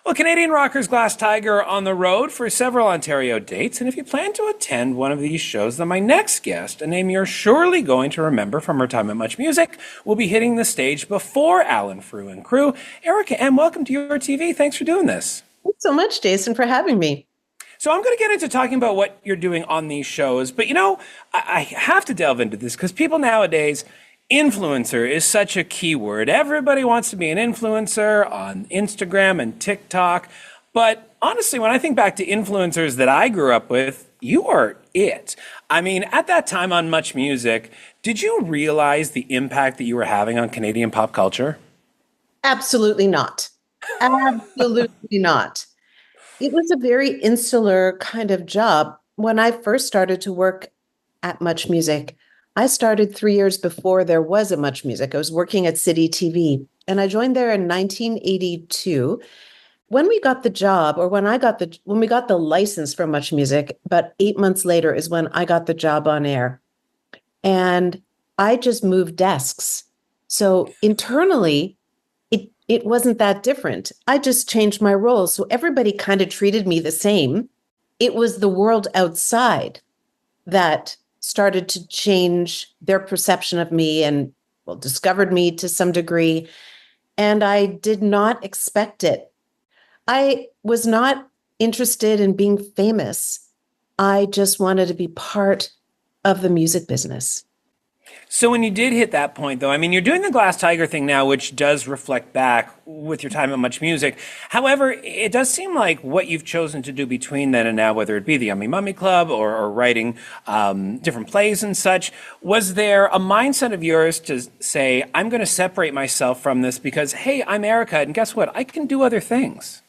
Well, Canadian rockers Glass Tiger are on the road for several Ontario dates, and if you plan to attend one of these shows, then my next guest, a name you're surely going to remember from her time at Much Music, will be hitting the stage before Alan Frew and crew. Erica Ehm, welcome to your TV. Thanks for doing this. Thanks so much, Jason, for having me. So I'm going to get into talking about what you're doing on these shows, but I have to delve into this because people nowadays, influencer is such a key word. Everybody wants to be an influencer on Instagram and TikTok, but honestly, when I think back to influencers that I grew up with, you are it. I mean, at that time on Much Music, did you realize the impact that you were having on Canadian pop culture? Absolutely not. Absolutely not. It was a very insular kind of job. When I first started to work at Much Music, I started 3 years before there was a Much Music. I was working at City TV, and I joined there in 1982. When we got the job, or when we got the license for Much Music, about 8 months later is when I got the job on air. And I just moved desks. So internally, it wasn't that different. I just changed my role. So everybody kind of treated me the same. It was the world outside that started to change their perception of me and, well, discovered me to some degree. And I did not expect it. I was not interested in being famous. I just wanted to be part of the music business. So when you did hit that point, though, I mean, you're doing the Glass Tiger thing now, which does reflect back with your time at Much Music. However, it does seem like what you've chosen to do between then and now, whether it be the Yummy Mummy Club or writing different plays and such, was there a mindset of yours to say, I'm going to separate myself from this because, hey, I'm Erica, and guess what? I can do other things.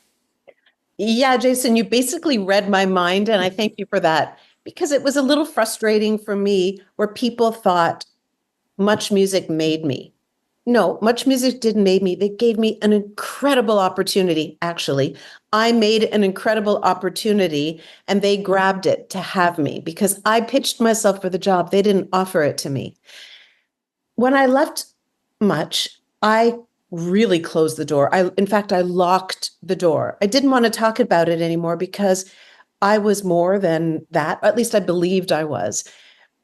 Yeah, Jason, you basically read my mind, and I thank you for that because it was a little frustrating for me where people thought Much Music made me. No, Much Music didn't make me. They gave me an incredible opportunity, actually. I made an incredible opportunity and they grabbed it to have me because I pitched myself for the job. They didn't offer it to me. When I left Much, I really closed the door. In fact, I locked the door. I didn't want to talk about it anymore because I was more than that. At least I believed I was.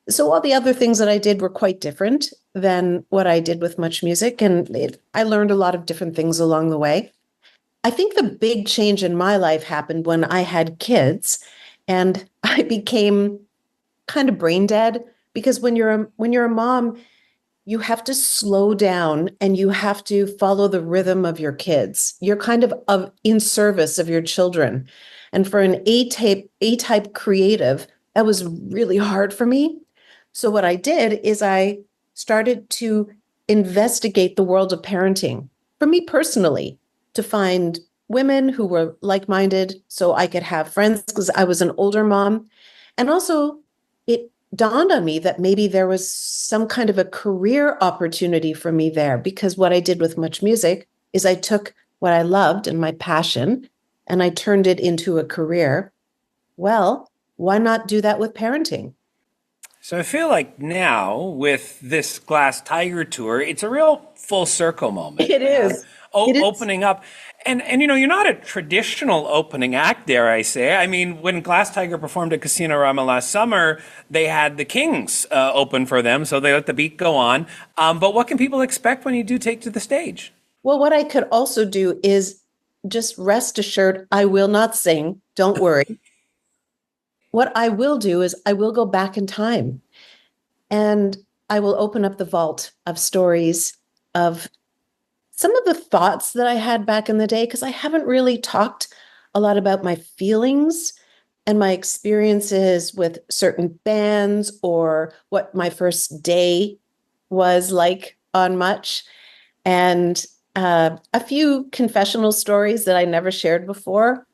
So all the other things that I did were quite different than what I did with Much Music, and I learned a lot of different things along the way. I think the big change in my life happened when I had kids, and I became kind of brain dead because when you're a mom, you have to slow down and you have to follow the rhythm of your kids. You're kind of in service of your children. And for an A type creative, that was really hard for me. So what I did is I started to investigate the world of parenting for me personally, to find women who were like-minded so I could have friends because I was an older mom. And also it dawned on me that maybe there was some kind of a career opportunity for me there because what I did with Much Music is I took what I loved and my passion and I turned it into a career. Well, why not do that with parenting? So I feel like now with this Glass Tiger tour, it's a real full circle moment. It is. It is. Opening up. And you're not a traditional opening act, dare I say. I mean, when Glass Tiger performed at Casino Rama last summer, they had the Kings open for them, so they let the beat go on. But what can people expect when you do take to the stage? Well, what I could also do is just rest assured, I will not sing. Don't worry. What I will do is I will go back in time and I will open up the vault of stories of some of the thoughts that I had back in the day, because I haven't really talked a lot about my feelings and my experiences with certain bands or what my first day was like on Much. And a few confessional stories that I never shared before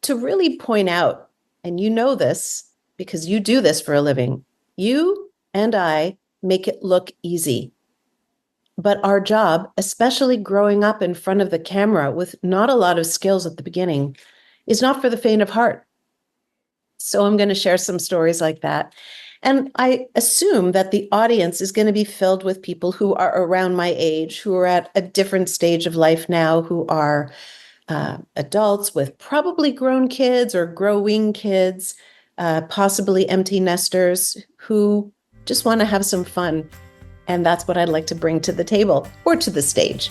to really point out, and you know this because you do this for a living, you and I make it look easy. But our job, especially growing up in front of the camera with not a lot of skills at the beginning, is not for the faint of heart. So I'm going to share some stories like that. And I assume that the audience is going to be filled with people who are around my age, who are at a different stage of life now, who are adults with probably grown kids or growing kids, possibly empty nesters who just want to have some fun. And that's what I'd like to bring to the table or to the stage.